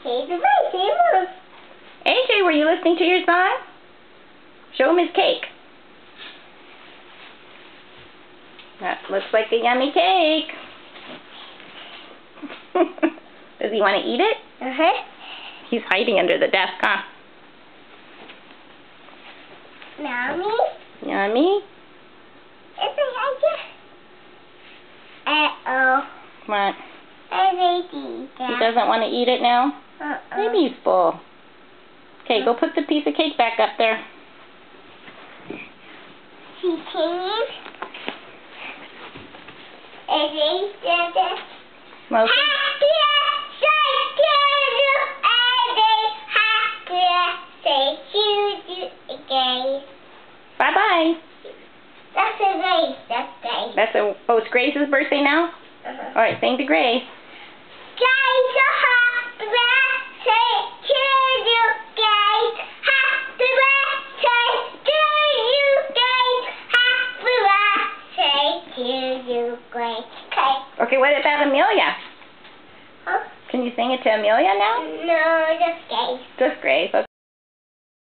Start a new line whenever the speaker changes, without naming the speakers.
Here's the face.
AJ, were you listening to your song? Show him his cake. That looks like a yummy cake. Does he want to eat it?
Uh-huh.
He's hiding under the desk, huh?
Mommy?
Yummy?
It's a uh-oh.
What?
He
He doesn't want to eat it now? Maybe he's full. Okay, go put the piece of cake back up there.
She came.
Smoke it? Bye-bye.
That's a race. That's Grace.
Oh, it's Grace's birthday now? All right, sing to Grace.
Grace, happy birthday to you, Grace. Happy birthday to you, Grace. Happy birthday to you, Grace.
Okay, what about Amelia?
Huh?
Can you sing it to Amelia now?
No, just Grace.
Just Grace, okay.